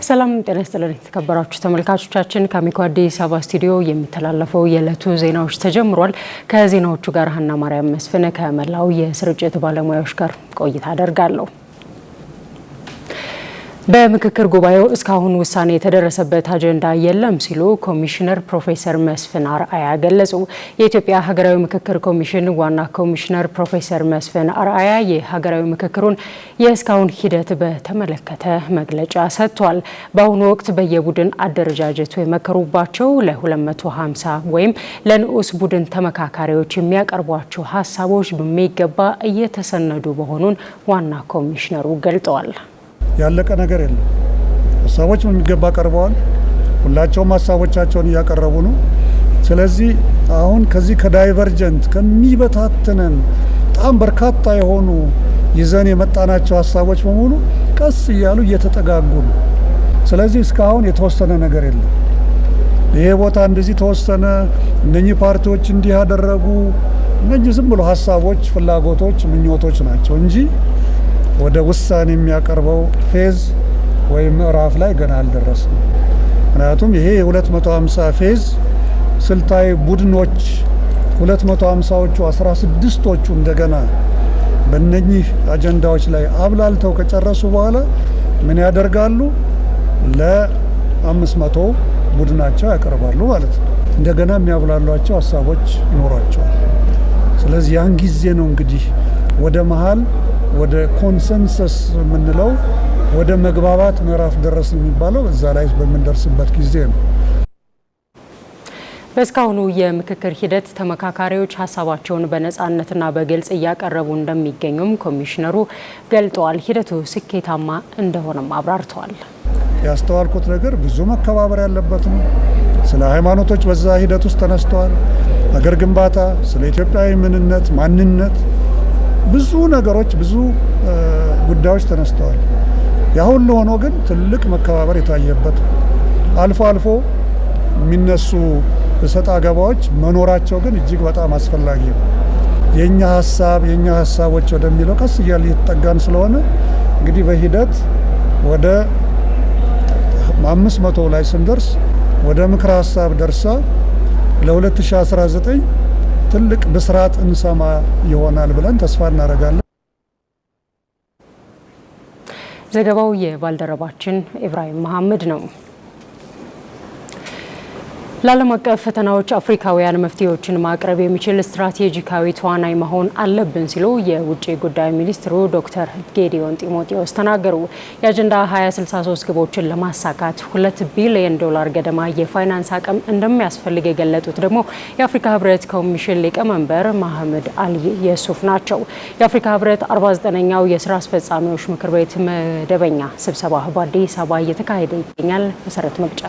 ሰላም ጤና ይስጥልን ተከበራችሁ ተመልካቾቻችን ከአሚኮ አዲስ አበባ ስቱዲዮ የሚተላለፈው የዕለቱ ዜናዎች ተጀምሯል። ከዜናዎቹ ጋር ሀና ማርያም መስፍን ከመላው የስርጭት ባለሙያዎች ጋር ቆይታ አደርጋለሁ። በምክክር ጉባኤው እስካሁን ውሳኔ የተደረሰበት አጀንዳ የለም ሲሉ ኮሚሽነር ፕሮፌሰር መስፍን አርአያ ገለጹ። የኢትዮጵያ ሀገራዊ ምክክር ኮሚሽን ዋና ኮሚሽነር ፕሮፌሰር መስፍን አርአያ የሀገራዊ ምክክሩን የእስካሁን ሂደት በተመለከተ መግለጫ ሰጥቷል። በአሁኑ ወቅት በየቡድን አደረጃጀቱ የመከሩባቸው ለ250 ወይም ለንዑስ ቡድን ተመካካሪዎች የሚያቀርቧቸው ሀሳቦች በሚገባ እየተሰነዱ መሆኑን ዋና ኮሚሽነሩ ገልጠዋል። ያለቀ ነገር የለም። ሀሳቦች በሚገባ ቀርበዋል። ሁላቸውም ሀሳቦቻቸውን እያቀረቡ ነው። ስለዚህ አሁን ከዚህ ከዳይቨርጀንት ከሚበታተነን በጣም በርካታ የሆኑ ይዘን የመጣናቸው ሀሳቦች በሙሉ ቀስ እያሉ እየተጠጋጉ ነው። ስለዚህ እስካሁን የተወሰነ ነገር የለም። ይሄ ቦታ እንደዚህ ተወሰነ፣ እነኚህ ፓርቲዎች እንዲህ ያደረጉ፣ እነኚህ ዝም ብሎ ሀሳቦች፣ ፍላጎቶች፣ ምኞቶች ናቸው እንጂ ወደ ውሳኔ የሚያቀርበው ፌዝ ወይም ምዕራፍ ላይ ገና አልደረሰም። ምክንያቱም ይሄ የ250 ፌዝ ስልታዊ ቡድኖች 250ዎቹ 16ቶቹ እንደገና በእነኚህ አጀንዳዎች ላይ አብላልተው ከጨረሱ በኋላ ምን ያደርጋሉ? ለ500 ቡድናቸው ያቀርባሉ ማለት ነው። እንደገና የሚያብላሏቸው ሀሳቦች ይኖራቸዋል። ስለዚህ ያን ጊዜ ነው እንግዲህ ወደ መሀል ወደ ኮንሰንሰስ የምንለው ወደ መግባባት ምዕራፍ ደረስ የሚባለው እዛ ላይ በምንደርስበት ጊዜ ነው። በእስካሁኑ የምክክር ሂደት ተመካካሪዎች ሀሳባቸውን በነጻነትና በግልጽ እያቀረቡ እንደሚገኙም ኮሚሽነሩ ገልጠዋል። ሂደቱ ስኬታማ እንደሆነም አብራርተዋል። ያስተዋልኩት ነገር ብዙ መከባበር ያለበት ነው። ስለ ሃይማኖቶች በዛ ሂደት ውስጥ ተነስተዋል። ሀገር ግንባታ፣ ስለ ኢትዮጵያዊ ምንነት፣ ማንነት ብዙ ነገሮች ብዙ ጉዳዮች ተነስተዋል። ያ ሁሉ ሆኖ ግን ትልቅ መከባበር የታየበት አልፎ አልፎ የሚነሱ እሰጥ አገባዎች መኖራቸው ግን እጅግ በጣም አስፈላጊ ነው። የኛ ሀሳቦች ወደሚለው ቀስ እያለ እየተጠጋን ስለሆነ እንግዲህ በሂደት ወደ 500 ላይ ስንደርስ ወደ ምክረ ሀሳብ ደርሳ ለ2019 ትልቅ ብስራት እንሰማ ይሆናል ብለን ተስፋ እናደርጋለን። ዘገባው የባልደረባችን ኢብራሂም መሐመድ ነው። ለዓለም አቀፍ ፈተናዎች አፍሪካውያን መፍትሄዎችን ማቅረብ የሚችል ስትራቴጂካዊ ተዋናይ መሆን አለብን ሲሉ የውጭ ጉዳይ ሚኒስትሩ ዶክተር ጌዲዮን ጢሞቴዎስ ተናገሩ። የአጀንዳ 2063 ግቦችን ለማሳካት $2 ቢሊዮን ገደማ የፋይናንስ አቅም እንደሚያስፈልግ የገለጡት ደግሞ የአፍሪካ ህብረት ኮሚሽን ሊቀመንበር መሐመድ አሊ የሱፍ ናቸው። የአፍሪካ ህብረት 49ኛው የስራ አስፈጻሚዎች ምክር ቤት መደበኛ ስብሰባ በአዲስ አበባ እየተካሄደ ይገኛል። መሰረት መግጫ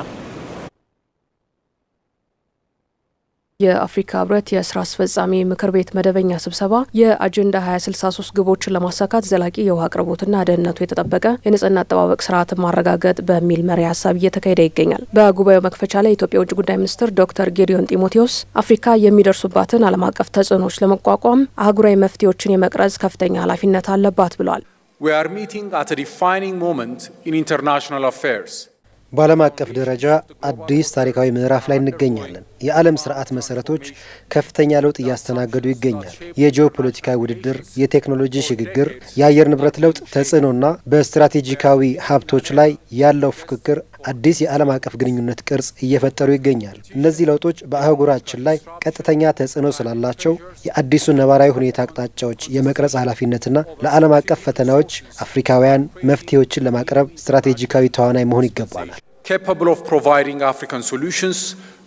የአፍሪካ ህብረት የስራ አስፈጻሚ ምክር ቤት መደበኛ ስብሰባ የአጀንዳ 2063 ግቦችን ለማሳካት ዘላቂ የውሃ አቅርቦትና ደህንነቱ የተጠበቀ የንጽህና አጠባበቅ ስርዓትን ማረጋገጥ በሚል መሪ ሀሳብ እየተካሄደ ይገኛል። በጉባኤው መክፈቻ ላይ የኢትዮጵያ ውጭ ጉዳይ ሚኒስትር ዶክተር ጌዲዮን ጢሞቴዎስ አፍሪካ የሚደርሱባትን ዓለም አቀፍ ተጽዕኖዎች ለመቋቋም አህጉራዊ መፍትሄዎችን የመቅረጽ ከፍተኛ ኃላፊነት አለባት ብለዋል። We are meeting at a defining moment in international affairs. በዓለም አቀፍ ደረጃ አዲስ ታሪካዊ ምዕራፍ ላይ እንገኛለን። የዓለም ስርዓት መሰረቶች ከፍተኛ ለውጥ እያስተናገዱ ይገኛል። የጂኦፖለቲካዊ ውድድር፣ የቴክኖሎጂ ሽግግር፣ የአየር ንብረት ለውጥ ተጽዕኖና በስትራቴጂካዊ ሀብቶች ላይ ያለው ፍክክር አዲስ የዓለም አቀፍ ግንኙነት ቅርጽ እየፈጠሩ ይገኛል። እነዚህ ለውጦች በአህጉራችን ላይ ቀጥተኛ ተጽዕኖ ስላላቸው የአዲሱ ነባራዊ ሁኔታ አቅጣጫዎች የመቅረጽ ኃላፊነትና ለዓለም አቀፍ ፈተናዎች አፍሪካውያን መፍትሄዎችን ለማቅረብ ስትራቴጂካዊ ተዋናይ መሆን ይገባናል። Capable of providing African solutions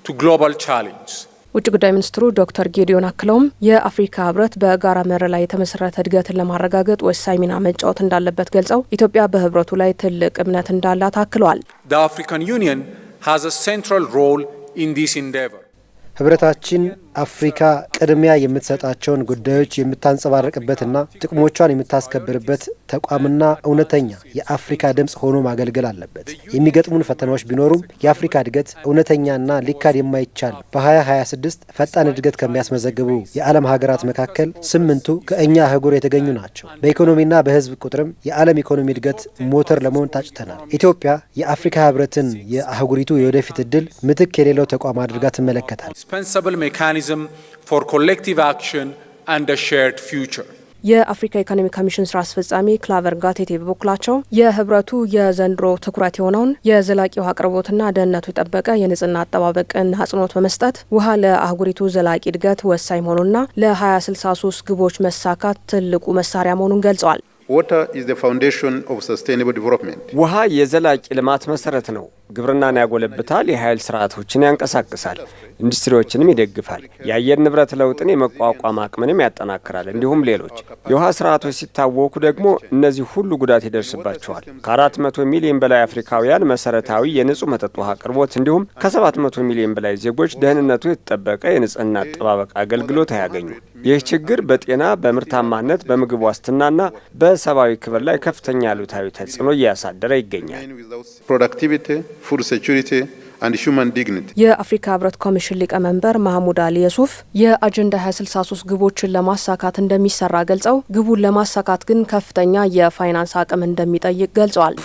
to global challenges. ውጭ ጉዳይ ሚኒስትሩ ዶክተር ጌዲዮን አክለውም የአፍሪካ ህብረት በጋራ መርህ ላይ የተመሰረተ እድገትን ለማረጋገጥ ወሳኝ ሚና መጫወት እንዳለበት ገልጸው ኢትዮጵያ በህብረቱ ላይ ትልቅ እምነት እንዳላት አክለዋል። The African Union has a central role in this endeavor. ህብረታችን አፍሪካ ቅድሚያ የምትሰጣቸውን ጉዳዮች የምታንጸባርቅበትና ጥቅሞቿን የምታስከብርበት ተቋምና እውነተኛ የአፍሪካ ድምጽ ሆኖ ማገልገል አለበት። የሚገጥሙን ፈተናዎች ቢኖሩም የአፍሪካ እድገት እውነተኛና ሊካድ የማይቻል በ2026 ፈጣን እድገት ከሚያስመዘግቡ የዓለም ሀገራት መካከል 8ቱ ከእኛ አህጉር የተገኙ ናቸው። በኢኮኖሚና በህዝብ ቁጥርም የዓለም ኢኮኖሚ እድገት ሞተር ለመሆን ታጭተናል። ኢትዮጵያ የአፍሪካ ህብረትን የአህጉሪቱ የወደፊት እድል ምትክ የሌለው ተቋም አድርጋ ትመለከታል። Indispensable mechanism for collective action and a shared future. የአፍሪካ ኢኮኖሚ ኮሚሽን ስራ አስፈጻሚ ክላቨር ጋቴቴ በበኩላቸው የህብረቱ የዘንድሮ ትኩረት የሆነውን የዘላቂ ውሃ አቅርቦትና ደህንነቱ የጠበቀ የንጽህና አጠባበቅን አጽንኦት በመስጠት ውሃ ለአህጉሪቱ ዘላቂ እድገት ወሳኝ መሆኑና ለ2063 ግቦች መሳካት ትልቁ መሳሪያ መሆኑን ገልጸዋል። Water is the foundation of sustainable development. ውሃ የዘላቂ ልማት መሰረት ነው። ግብርናን ያጎለብታል፣ የኃይል ስርዓቶችን ያንቀሳቅሳል፣ ኢንዱስትሪዎችንም ይደግፋል፣ የአየር ንብረት ለውጥን የመቋቋም አቅምንም ያጠናክራል፣ እንዲሁም ሌሎች የውሃ ስርዓቶች ሲታወኩ ደግሞ እነዚህ ሁሉ ጉዳት ይደርስባቸዋል። ከ400 ሚሊዮን በላይ አፍሪካውያን መሰረታዊ የንጹህ መጠጥ ውሃ አቅርቦት እንዲሁም ከ700 ሚሊዮን በላይ ዜጎች ደህንነቱ የተጠበቀ የንጽህና አጠባበቅ አገልግሎት አያገኙ። ይህ ችግር በጤና፣ በምርታማነት፣ በምግብ ዋስትናና በሰብአዊ ክብር ላይ ከፍተኛ አሉታዊ ተጽዕኖ እያሳደረ ይገኛል። የአፍሪካ ህብረት ኮሚሽን ሊቀመንበር ማህሙድ አሊ የሱፍ የአጀንዳ 2063 ግቦችን ለማሳካት እንደሚሰራ ገልጸው ግቡን ለማሳካት ግን ከፍተኛ የፋይናንስ አቅም እንደሚጠይቅ ገልጸዋል።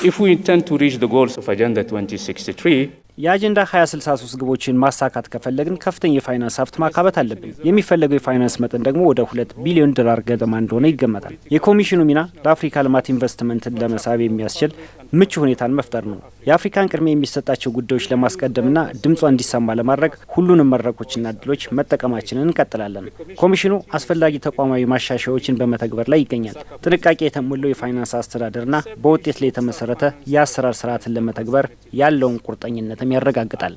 የአጀንዳ 2063 ግቦችን ማሳካት ከፈለግን ከፍተኛ የፋይናንስ ሀብት ማካበት አለብን። የሚፈለገው የፋይናንስ መጠን ደግሞ ወደ $2 ቢሊዮን ገደማ እንደሆነ ይገመታል። የኮሚሽኑ ሚና ለአፍሪካ ልማት ኢንቨስትመንትን ለመሳብ የሚያስችል ምቹ ሁኔታን መፍጠር ነው። የአፍሪካን ቅድሚያ የሚሰጣቸው ጉዳዮች ለማስቀደምና ድምጿ እንዲሰማ ለማድረግ ሁሉንም መድረኮችና እድሎች መጠቀማችንን እንቀጥላለን። ኮሚሽኑ አስፈላጊ ተቋማዊ ማሻሻያዎችን በመተግበር ላይ ይገኛል። ጥንቃቄ የተሞላው የፋይናንስ አስተዳደርና በውጤት ላይ የተመሰረተ የአሰራር ስርዓትን ለመተግበር ያለውን ቁርጠኝነት ያረጋግጣል።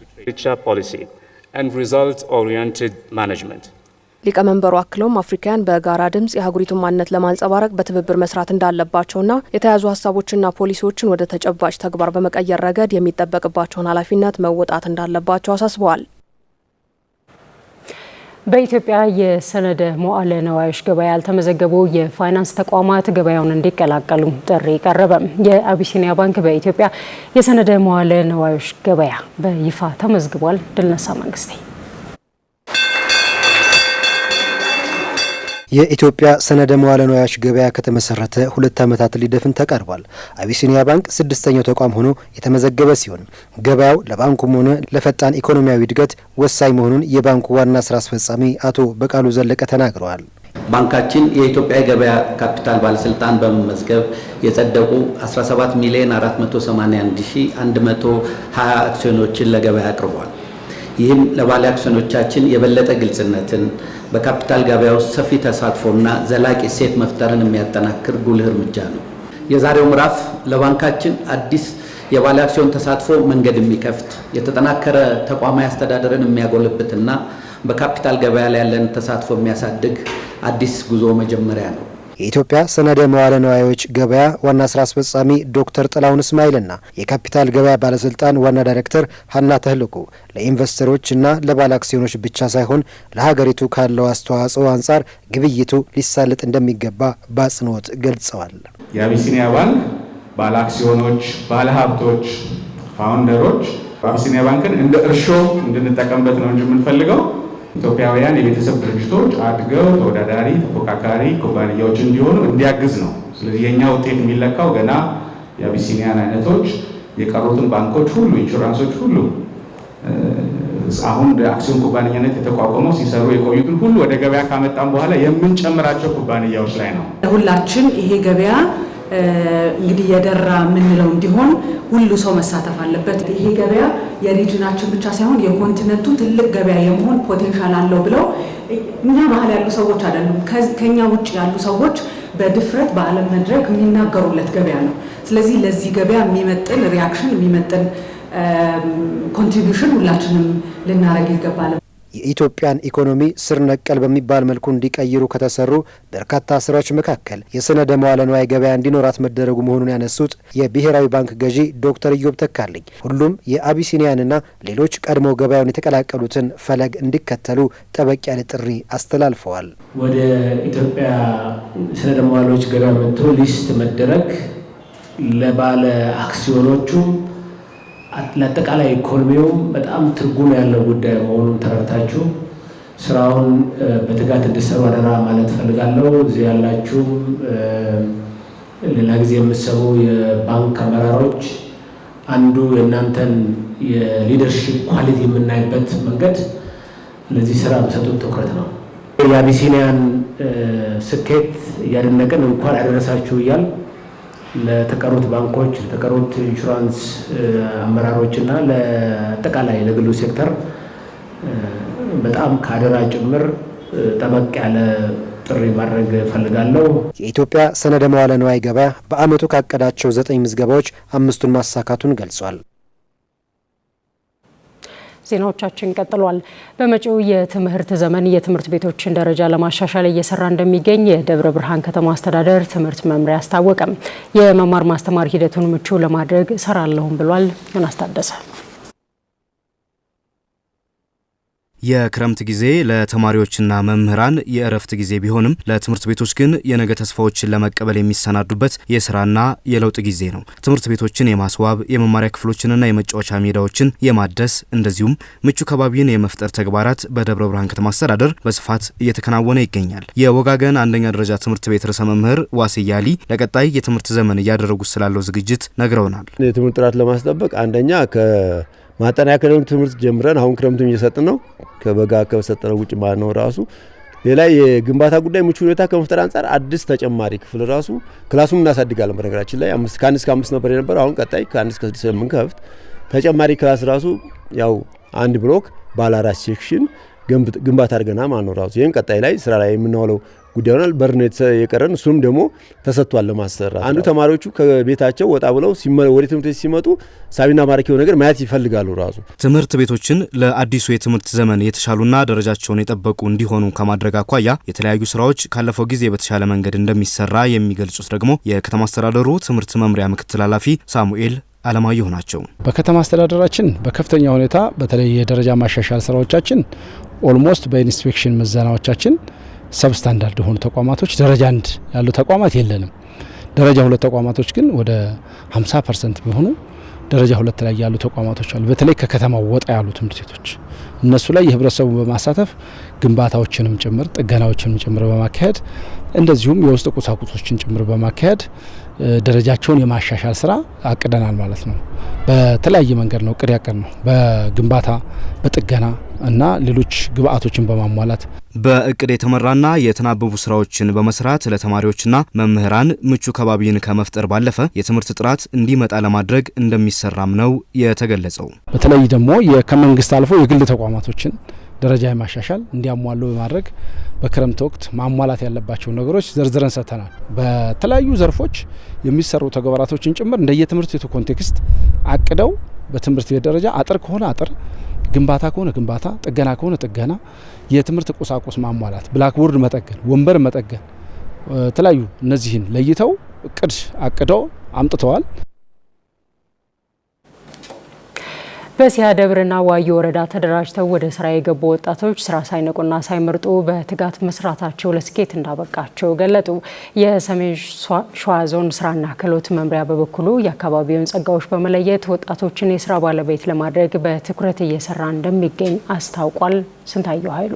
ሊቀመንበሩ አክለውም አፍሪካውያን በጋራ ድምጽ የአህጉሪቱን ማንነት ለማንጸባረቅ በትብብር መስራት እንዳለባቸውና የተያዙ ሀሳቦችና ፖሊሲዎችን ወደ ተጨባጭ ተግባር በመቀየር ረገድ የሚጠበቅባቸውን ኃላፊነት መወጣት እንዳለባቸው አሳስበዋል። በኢትዮጵያ የሰነደ መዋዕለ ንዋዮች ገበያ ያልተመዘገቡ የፋይናንስ ተቋማት ገበያውን እንዲቀላቀሉ ጥሪ ቀረበ። የአቢሲኒያ ባንክ በኢትዮጵያ የሰነደ መዋዕለ ንዋዮች ገበያ በይፋ ተመዝግቧል። ድልነሳ መንግስቴ የኢትዮጵያ ሰነደ መዋዕለ ንዋዮች ገበያ ከተመሰረተ 2 ዓመታት ሊደፍን ተቃርቧል። አቢሲኒያ ባንክ 6ኛው ተቋም ሆኖ የተመዘገበ ሲሆን ገበያው ለባንኩም ሆነ ለፈጣን ኢኮኖሚያዊ እድገት ወሳኝ መሆኑን የባንኩ ዋና ስራ አስፈጻሚ አቶ በቃሉ ዘለቀ ተናግረዋል። ባንካችን የኢትዮጵያ የገበያ ካፒታል ባለስልጣን በመመዝገብ የጸደቁ 17,481,120 አክሲዮኖችን ለገበያ አቅርቧል። ይህም ለባለ አክሲዮኖቻችን የበለጠ ግልጽነትን በካፒታል ገበያ ውስጥ ሰፊ ተሳትፎና ዘላቂ እሴት መፍጠርን የሚያጠናክር ጉልህ እርምጃ ነው። የዛሬው ምዕራፍ ለባንካችን አዲስ የባለ አክሲዮን ተሳትፎ መንገድ የሚከፍት የተጠናከረ ተቋማዊ አስተዳደርን የሚያጎለብትና በካፒታል ገበያ ላይ ያለን ተሳትፎ የሚያሳድግ አዲስ ጉዞ መጀመሪያ ነው። የኢትዮጵያ ሰነደ መዋዕለ ንዋዮች ገበያ ዋና ስራ አስፈጻሚ ዶክተር ጥላሁን እስማኤልና የካፒታል ገበያ ባለስልጣን ዋና ዳይሬክተር ሀና ተህልቁ ለኢንቨስተሮችና ለባለ አክሲዮኖች ብቻ ሳይሆን ለሀገሪቱ ካለው አስተዋጽኦ አንጻር ግብይቱ ሊሳለጥ እንደሚገባ በአጽንኦት ገልጸዋል። የአቢሲኒያ ባንክ ባለ አክሲዮኖች፣ ባለ ሀብቶች፣ ፋውንደሮች አቢሲኒያ ባንክን እንደ እርሾ እንድንጠቀምበት ነው እንጂ የምንፈልገው ኢትዮጵያውያን የቤተሰብ ድርጅቶች አድገው ተወዳዳሪ ተፎካካሪ ኩባንያዎች እንዲሆኑ እንዲያግዝ ነው። ስለዚህ የኛ ውጤት የሚለካው ገና የአቢሲኒያን አይነቶች የቀሩትን ባንኮች ሁሉ ኢንሹራንሶች ሁሉ አሁን አክሲዮን ኩባንያነት የተቋቋመው ሲሰሩ የቆዩትን ሁሉ ወደ ገበያ ካመጣን በኋላ የምንጨምራቸው ኩባንያዎች ላይ ነው። ሁላችን ይሄ ገበያ እንግዲህ የደራ የምንለው እንዲሆን ሁሉ ሰው መሳተፍ አለበት። ይሄ ገበያ የሪጅናችን ብቻ ሳይሆን የኮንቲነንቱ ትልቅ ገበያ የመሆን ፖቴንሻል አለው ብለው እኛ ባህል ያሉ ሰዎች አይደሉም፣ ከኛ ውጭ ያሉ ሰዎች በድፍረት በዓለም መድረክ የሚናገሩለት ገበያ ነው። ስለዚህ ለዚህ ገበያ የሚመጥን ሪያክሽን የሚመጥን ኮንትሪቢዩሽን ሁላችንም ልናደርግ ይገባል። የኢትዮጵያን ኢኮኖሚ ስር ነቀል በሚባል መልኩ እንዲቀይሩ ከተሰሩ በርካታ ስራዎች መካከል የሰነደ መዋለ ንዋይ ገበያ እንዲኖራት መደረጉ መሆኑን ያነሱት የብሔራዊ ባንክ ገዢ ዶክተር ኢዮብ ተካልኝ ሁሉም የአቢሲኒያንና ሌሎች ቀድሞ ገበያውን የተቀላቀሉትን ፈለግ እንዲከተሉ ጠበቅ ያለ ጥሪ አስተላልፈዋል። ወደ ኢትዮጵያ ሰነደ መዋዕሎች ገበያ መጥቶ ሊስት መደረግ ለባለ አክሲዮኖቹ ለአጠቃላይ ኢኮኖሚውም በጣም ትርጉም ያለው ጉዳይ መሆኑን ተረድታችሁ ስራውን በትጋት እንድትሰሩ አደራ ማለት ፈልጋለሁ። እዚህ ያላችሁ ሌላ ጊዜ የምትሰሩ የባንክ አመራሮች አንዱ የእናንተን የሊደርሺፕ ኳሊቲ የምናይበት መንገድ ለዚህ ስራ በሰጡት ትኩረት ነው። የአቢሲኒያን ስኬት እያደነቅን እንኳን ያደረሳችሁ እያል ለተቀሩት ባንኮች፣ ለተቀሩት ኢንሹራንስ አመራሮችና ለአጠቃላይ ለግሉ ሴክተር በጣም ካደራ ጭምር ጠበቅ ያለ ጥሪ ማድረግ ፈልጋለሁ። የኢትዮጵያ ሰነደ መዋለ ንዋይ ገበያ በአመቱ ካቀዳቸው 9 ምዝገባዎች 5ቱን ማሳካቱን ገልጿል። ዜናዎቻችን ቀጥሏል። በመጪው የትምህርት ዘመን የትምህርት ቤቶችን ደረጃ ለማሻሻል እየሰራ እንደሚገኝ የደብረ ብርሃን ከተማ አስተዳደር ትምህርት መምሪያ አስታወቀ። የመማር ማስተማር ሂደቱን ምቹ ለማድረግ እሰራለሁም ብሏል። ዮናስ ታደሰ። የክረምት ጊዜ ለተማሪዎችና መምህራን የእረፍት ጊዜ ቢሆንም ለትምህርት ቤቶች ግን የነገ ተስፋዎችን ለመቀበል የሚሰናዱበት የስራና የለውጥ ጊዜ ነው። ትምህርት ቤቶችን የማስዋብ የመማሪያ ክፍሎችንና የመጫወቻ ሜዳዎችን የማደስ እንደዚሁም ምቹ ከባቢን የመፍጠር ተግባራት በደብረ ብርሃን ከተማ አስተዳደር በስፋት እየተከናወነ ይገኛል። የወጋገን አንደኛ ደረጃ ትምህርት ቤት ርዕሰ መምህር ዋስያሊ ለቀጣይ የትምህርት ዘመን እያደረጉት ስላለው ዝግጅት ነግረውናል። የትምህርት ጥራት ለማስጠበቅ አንደኛ ማጠናከሪያ ትምህርት ጀምረን አሁን ክረምቱን እየሰጠን ነው። ከበጋ ከሰጠነው ውጭ ማለት ነው። ራሱ ሌላ የግንባታ ጉዳይ ምቹ ሁኔታ ከመፍጠር አንጻር አዲስ ተጨማሪ ክፍል ራሱ ክላሱን እናሳድጋለን። በነገራችን ላይ ከ1 እስከ 5 ነበር የነበረው። አሁን ቀጣይ ከ1 እስከ 6 የምንከፍት ተጨማሪ ክላስ ራሱ ያው አንድ ብሎክ ባለ 4 ሴክሽን ግንባታ አድርገናል ማለት ነው። ራሱ ይሄን ቀጣይ ላይ ስራ ላይ የምናውለው ጉዳይ ሆናል። በርኔት የቀረን እሱም ደግሞ ተሰጥቷል ለማሰራት። አንዱ ተማሪዎቹ ከቤታቸው ወጣ ብለው ወደ ትምህርት ቤት ሲመጡ ሳቢና ማራኪው ነገር ማየት ይፈልጋሉ። ራሱ ትምህርት ቤቶችን ለአዲሱ የትምህርት ዘመን የተሻሉና ደረጃቸውን የጠበቁ እንዲሆኑ ከማድረግ አኳያ የተለያዩ ስራዎች ካለፈው ጊዜ በተሻለ መንገድ እንደሚሰራ የሚገልጹት ደግሞ የከተማ አስተዳደሩ ትምህርት መምሪያ ምክትል ኃላፊ ሳሙኤል አለማየሁ ናቸው። በከተማ አስተዳደራችን በከፍተኛ ሁኔታ በተለይ የደረጃ ማሻሻል ስራዎቻችን ኦልሞስት በኢንስፔክሽን ምዘናዎቻችን ሰብስታንዳርድ የሆኑ ተቋማቶች ደረጃ 1 ያሉ ተቋማት የለንም። ደረጃ 2 ተቋማቶች ግን ወደ 50% ቢሆኑ ደረጃ 2 ላይ ያሉ ተቋማቶች አሉ። በተለይ ከከተማው ወጣ ያሉ ትምህርት ቤቶች እነሱ ላይ የህብረተሰቡን በማሳተፍ ግንባታዎችንም ጭምር ጥገናዎችንም ጭምር በማካሄድ እንደዚሁም የውስጥ ቁሳቁሶችን ጭምር በማካሄድ ደረጃቸውን የማሻሻል ስራ አቅደናል ማለት ነው። በተለያየ መንገድ ነው እቅድ ያቀድ ነው። በግንባታ በጥገና እና ሌሎች ግብአቶችን በማሟላት በእቅድ የተመራና የተናበቡ ስራዎችን በመስራት ለተማሪዎችና መምህራን ምቹ ከባቢን ከመፍጠር ባለፈ የትምህርት ጥራት እንዲመጣ ለማድረግ እንደሚሰራም ነው የተገለጸው። በተለይ ደግሞ ከመንግስት አልፎ የግል ተቋማቶችን ደረጃ የማሻሻል እንዲያሟሉ በማድረግ በክረምት ወቅት ማሟላት ያለባቸው ነገሮች ዘርዝረን ሰጥተናል። በተለያዩ ዘርፎች የሚሰሩ ተግባራቶችን ጭምር እንደየትምህርት ቤቱ ኮንቴክስት አቅደው በትምህርት ቤት ደረጃ አጥር ከሆነ አጥር፣ ግንባታ ከሆነ ግንባታ፣ ጥገና ከሆነ ጥገና፣ የትምህርት ቁሳቁስ ማሟላት፣ ብላክቦርድ መጠገን፣ ወንበር መጠገን፣ የተለያዩ እነዚህን ለይተው እቅድ አቅደው አምጥተዋል። በሲያ ደብርና ዋዩ ወረዳ ተደራጅተው ወደ ስራ የገቡ ወጣቶች ስራ ሳይነቁና ሳይመርጡ በትጋት መስራታቸው ለስኬት እንዳበቃቸው ገለጡ። የሰሜን ሸዋ ዞን ስራና ክህሎት መምሪያ በበኩሉ የአካባቢውን ጸጋዎች በመለየት ወጣቶችን የስራ ባለቤት ለማድረግ በትኩረት እየሰራ እንደሚገኝ አስታውቋል። ስንታየው ኃይሉ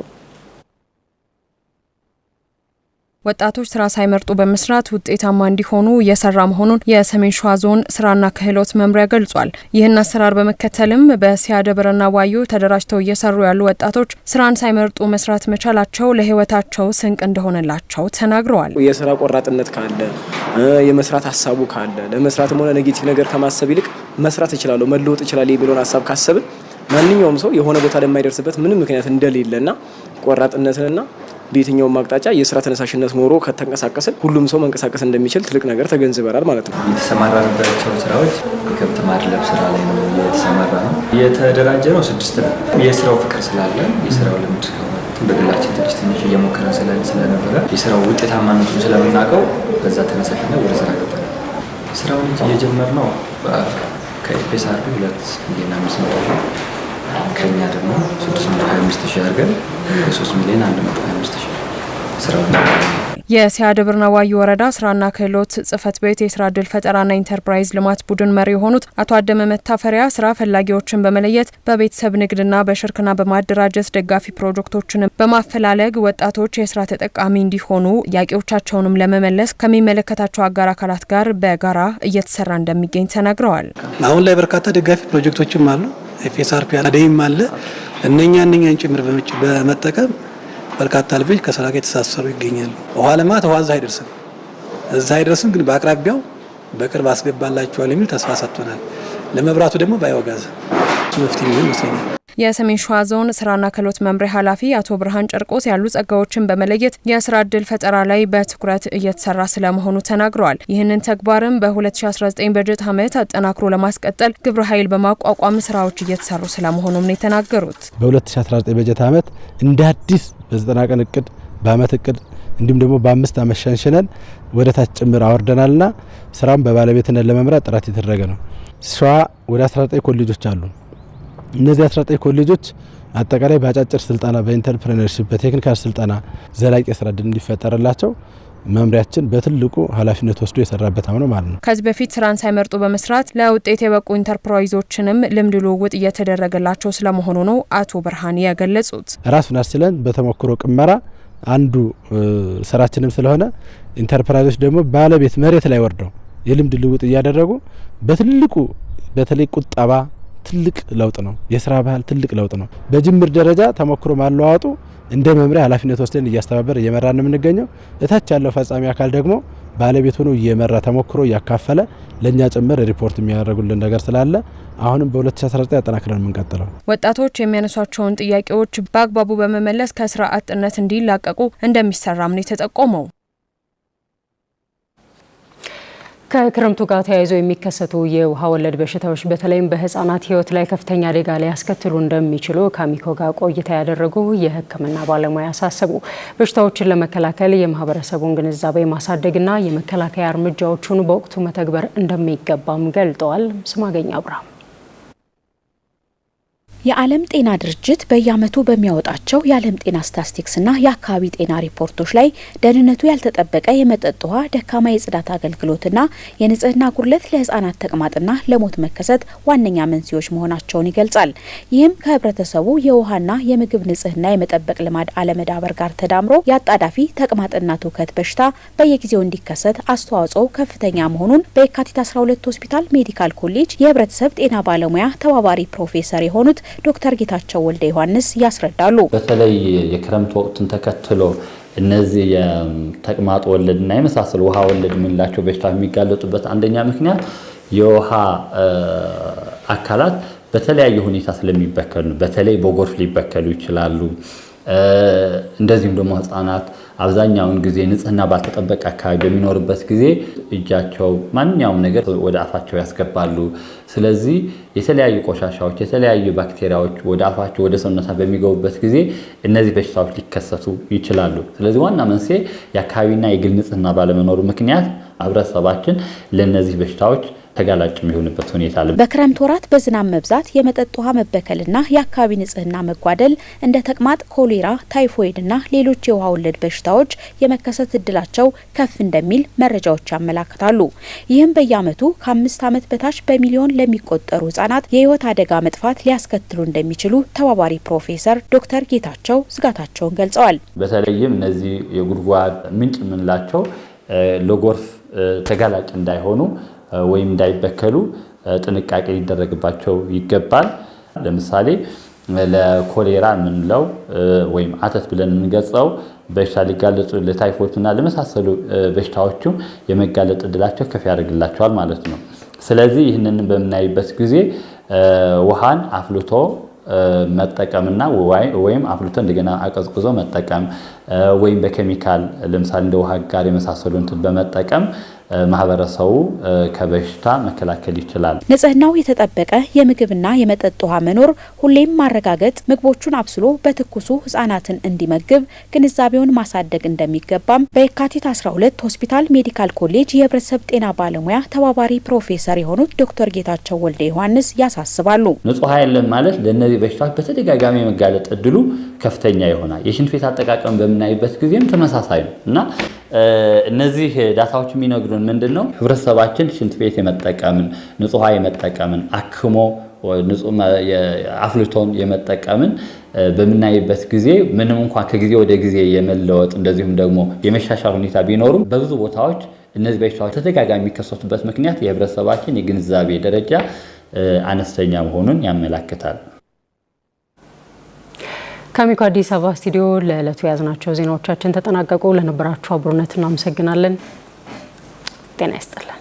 ወጣቶች ስራ ሳይመርጡ በመስራት ውጤታማ እንዲሆኑ እየሰራ መሆኑን የሰሜን ሸዋ ዞን ስራና ክህሎት መምሪያ ገልጿል። ይህን አሰራር በመከተልም በሲያ ደብርና ዋዩ ተደራጅተው እየሰሩ ያሉ ወጣቶች ስራን ሳይመርጡ መስራት መቻላቸው ለህይወታቸው ስንቅ እንደሆነላቸው ተናግረዋል። የስራ ቆራጥነት ካለ የመስራት ሀሳቡ ካለ ለመስራትም ሆነ ኔጌቲቭ ነገር ከማሰብ ይልቅ መስራት እችላለሁ፣ መለወጥ እችላለሁ የሚለውን ሀሳብ ካሰብን ማንኛውም ሰው የሆነ ቦታ ለማይደርስበት ምንም ምክንያት እንደሌለና ቆራጥነትንና በየትኛውም አቅጣጫ የስራ ተነሳሽነት ኖሮ ከተንቀሳቀስን ሁሉም ሰው መንቀሳቀስ እንደሚችል ትልቅ ነገር ተገንዝበናል ማለት ነው። የተሰማራንባቸው ስራዎች የከብት ማድለብ ስራ ላይ ነው የተሰማራ ነው። የተደራጀ ነው 6 ነው። የስራው ፍቅር ስላለ የስራው ልምድ በግላችን ትንሽ እየሞከረን ስለነበረ የስራው ውጤታማነቱን ስለምናውቀው በዛ ተነሳሽነት ወደ ስራ ገባን። ስራውን እየጀመርነው ከኤፒኤስአር 2 ሚሊዮን 500 ከኛ ደግሞ 625,000 አድርገን 3 ሚሊዮን 125,000 ስራውን የሲያደብርና ዋዩ ወረዳ ስራና ክህሎት ጽህፈት ቤት የስራ ዕድል ፈጠራና ኢንተርፕራይዝ ልማት ቡድን መሪ የሆኑት አቶ አደመ መታፈሪያ ስራ ፈላጊዎችን በመለየት በቤተሰብ ንግድና በሽርክና በማደራጀት ደጋፊ ፕሮጀክቶችን በማፈላለግ ወጣቶች የስራ ተጠቃሚ እንዲሆኑ ጥያቄዎቻቸውንም ለመመለስ ከሚመለከታቸው አጋር አካላት ጋር በጋራ እየተሰራ እንደሚገኝ ተናግረዋል። አሁን ላይ በርካታ ደጋፊ ፕሮጀክቶችም አሉ። ኤፍኤስአርፒ አደይም አለ። እነኛን ጭምር በመጠቀም በርካታ ልጆች ከስራ ጋር የተሳሰሩ ይገኛሉ። ውሃ ልማት ውሃ እዛ አይደርስም፣ ግን በአቅራቢያው በቅርብ አስገባላቸዋል የሚል ተስፋ ሰጥቶናል። ለመብራቱ ደግሞ ባዮጋዝ መፍትሄ የሚሆን ይመስለኛል። የሰሜን ሸዋ ዞን ስራና ክህሎት መምሪያ ኃላፊ አቶ ብርሃን ጨርቆስ ያሉ ጸጋዎችን በመለየት የስራ ዕድል ፈጠራ ላይ በትኩረት እየተሰራ ስለመሆኑ ተናግረዋል። ይህንን ተግባርም በ2019 በጀት ዓመት አጠናክሮ ለማስቀጠል ግብረ ኃይል በማቋቋም ስራዎች እየተሰሩ ስለመሆኑም ነው የተናገሩት። በ2019 በጀት ዓመት እንደ አዲስ በ90 ቀን እቅድ በአመት እቅድ እንዲሁም ደግሞ በ5 ዓመት ሸንሽነን ወደ ታች ጭምር አወርደናልና ስራውን በባለቤትነት ለመምራት ጥረት የተደረገ ነው። ሸዋ ወደ 19 ኮሌጆች አሉ። እነዚህ 19 ኮሌጆች አጠቃላይ በአጫጭር ስልጠና፣ በኢንተርፕረነርሺፕ፣ በቴክኒካል ስልጠና ዘላቂ ስራ ዕድል እንዲፈጠርላቸው መምሪያችን በትልቁ ኃላፊነት ወስዶ የሰራበት ነው ማለት ነው። ከዚህ በፊት ስራን ሳይመርጡ በመስራት ለውጤት የበቁ ኢንተርፕራይዞችንም ልምድ ልውውጥ እየተደረገላቸው ስለመሆኑ ነው አቶ ብርሃን ያገለጹት። ራሱን አስችለን በተሞክሮ ቅመራ አንዱ ስራችንም ስለሆነ ኢንተርፕራይዞች ደግሞ ባለቤት መሬት ላይ ወርደው የልምድ ልውውጥ እያደረጉ በትልቁ በተለይ ቁጠባ ትልቅ ለውጥ ነው። የስራ ባህል ትልቅ ለውጥ ነው። በጅምር ደረጃ ተሞክሮ ማለዋወጡ እንደ መምሪያ ኃላፊነት ወስደን እያስተባበር እየመራን ነው የምንገኘው። እታች ያለው ፈጻሚ አካል ደግሞ ባለቤት ሆኖ እየመራ ተሞክሮ እያካፈለ ለኛ ጭምር ሪፖርት የሚያደርጉልን ነገር ስላለ አሁንም በ2019 አጠናክረን የምንቀጥለው ወጣቶች የሚያነሷቸውን ጥያቄዎች በአግባቡ በመመለስ ከስራ አጥነት እንዲላቀቁ እንደሚሰራም ነው የተጠቆመው። ከክረምቱ ጋር ተያይዘው የሚከሰቱ የውሃ ወለድ በሽታዎች በተለይም በህፃናት ህይወት ላይ ከፍተኛ አደጋ ሊያስከትሉ እንደሚችሉ ከአሚኮ ጋር ቆይታ ያደረጉ የሕክምና ባለሙያ አሳሰቡ። በሽታዎችን ለመከላከል የማህበረሰቡን ግንዛቤ ማሳደግና የመከላከያ እርምጃዎቹን በወቅቱ መተግበር እንደሚገባም ገልጠዋል። ስማገኛ አብርሃም የዓለም ጤና ድርጅት በየዓመቱ በሚያወጣቸው የዓለም ጤና ስታቲስቲክስና የአካባቢ ጤና ሪፖርቶች ላይ ደህንነቱ ያልተጠበቀ የመጠጥ ውሃ፣ ደካማ የጽዳት አገልግሎትና የንጽህና ጉድለት ለህፃናት ተቅማጥና ለሞት መከሰት ዋነኛ መንስኤዎች መሆናቸውን ይገልጻል። ይህም ከህብረተሰቡ የውሃና የምግብ ንጽህና የመጠበቅ ልማድ አለመዳበር ጋር ተዳምሮ የአጣዳፊ ተቅማጥና ትውከት በሽታ በየጊዜው እንዲከሰት አስተዋጽኦ ከፍተኛ መሆኑን በየካቲት 12 ሆስፒታል ሜዲካል ኮሌጅ የህብረተሰብ ጤና ባለሙያ ተባባሪ ፕሮፌሰር የሆኑት ዶክተር ጌታቸው ወልደ ዮሐንስ ያስረዳሉ። በተለይ የክረምት ወቅትን ተከትሎ እነዚህ የተቅማጥ ወለድና የመሳሰሉ ውሃ ወለድ የምንላቸው በሽታዎች የሚጋለጡበት አንደኛ ምክንያት የውሃ አካላት በተለያየ ሁኔታ ስለሚበከሉ፣ በተለይ በጎርፍ ሊበከሉ ይችላሉ። እንደዚሁም ደግሞ ህፃናት አብዛኛውን ጊዜ ንጽህና ባልተጠበቀ አካባቢ በሚኖርበት ጊዜ እጃቸው ማንኛውም ነገር ወደ አፋቸው ያስገባሉ። ስለዚህ የተለያዩ ቆሻሻዎች፣ የተለያዩ ባክቴሪያዎች ወደ አፋቸው ወደ ሰውነታ በሚገቡበት ጊዜ እነዚህ በሽታዎች ሊከሰቱ ይችላሉ። ስለዚህ ዋና መንስኤ የአካባቢና የግል ንጽህና ባለመኖሩ ምክንያት ህብረተሰባችን ለእነዚህ በሽታዎች ተጋላጭ የሚሆንበት ሁኔታ አለ። በክረምት ወራት በዝናብ መብዛት፣ የመጠጥ ውሃ መበከልና የአካባቢ ንጽህና መጓደል እንደ ተቅማጥ፣ ኮሌራ፣ ታይፎይድና ሌሎች የውሃ ወለድ በሽታዎች የመከሰት እድላቸው ከፍ እንደሚል መረጃዎች ያመላክታሉ። ይህም በየዓመቱ ከ5 ዓመት በታች በሚሊዮን ለሚቆጠሩ ህጻናት የህይወት አደጋ መጥፋት ሊያስከትሉ እንደሚችሉ ተባባሪ ፕሮፌሰር ዶክተር ጌታቸው ስጋታቸውን ገልጸዋል። በተለይም እነዚህ የጉድጓድ ምንጭ የምንላቸው ለጎርፍ ተጋላጭ እንዳይሆኑ ወይም እንዳይበከሉ ጥንቃቄ ሊደረግባቸው ይገባል። ለምሳሌ ለኮሌራ የምንለው ወይም አተት ብለን የምንገልጸው በሽታ ሊጋለጡ ለታይፎይድና ለመሳሰሉ በሽታዎችም የመጋለጥ እድላቸው ከፍ ያደርግላቸዋል ማለት ነው። ስለዚህ ይህንን በምናይበት ጊዜ ውሃን አፍልቶ መጠቀምና ወይም አፍልቶ እንደገና አቀዝቅዞ መጠቀም ወይም በኬሚካል ለምሳሌ እንደ ውሃ ጋር የመሳሰሉትን በመጠቀም ማህበረሰቡ ከበሽታ መከላከል ይችላል። ንጽህናው የተጠበቀ የምግብና የመጠጥ ውሃ መኖር ሁሌም ማረጋገጥ፣ ምግቦቹን አብስሎ በትኩሱ ህጻናትን እንዲመግብ ግንዛቤውን ማሳደግ እንደሚገባም በየካቲት 12 ሆስፒታል ሜዲካል ኮሌጅ የህብረተሰብ ጤና ባለሙያ ተባባሪ ፕሮፌሰር የሆኑት ዶክተር ጌታቸው ወልደ ዮሐንስ ያሳስባሉ። ንጹህ ውሃ የለም ማለት ለነዚህ በሽታዎች በተደጋጋሚ የመጋለጥ እድሉ ከፍተኛ ይሆናል። የሽንት ቤት አጠቃቀም በምናይበት ጊዜም ተመሳሳይ ነው እና እነዚህ ዳታዎች የሚነግሩን ምንድነው? ህብረተሰባችን ሽንት ቤት የመጠቀምን ንጹህ ውሃ የመጠቀምን አክሞ ንጹህ አፍልቶን የመጠቀምን በምናይበት ጊዜ ምንም እንኳን ከጊዜ ወደ ጊዜ የመለወጥ እንደዚሁም ደግሞ የመሻሻል ሁኔታ ቢኖሩም በብዙ ቦታዎች እነዚህ በሽታዎች ተደጋጋሚ የሚከሰቱበት ምክንያት የህብረተሰባችን የግንዛቤ ደረጃ አነስተኛ መሆኑን ያመለክታል። ከአሚኮ አዲስ አበባ ስቱዲዮ ለዕለቱ የያዝናቸው ዜናዎቻችን ተጠናቀቁ። ለነበራችሁ አብሮነት እናመሰግናለን። ጤና ይስጥልን።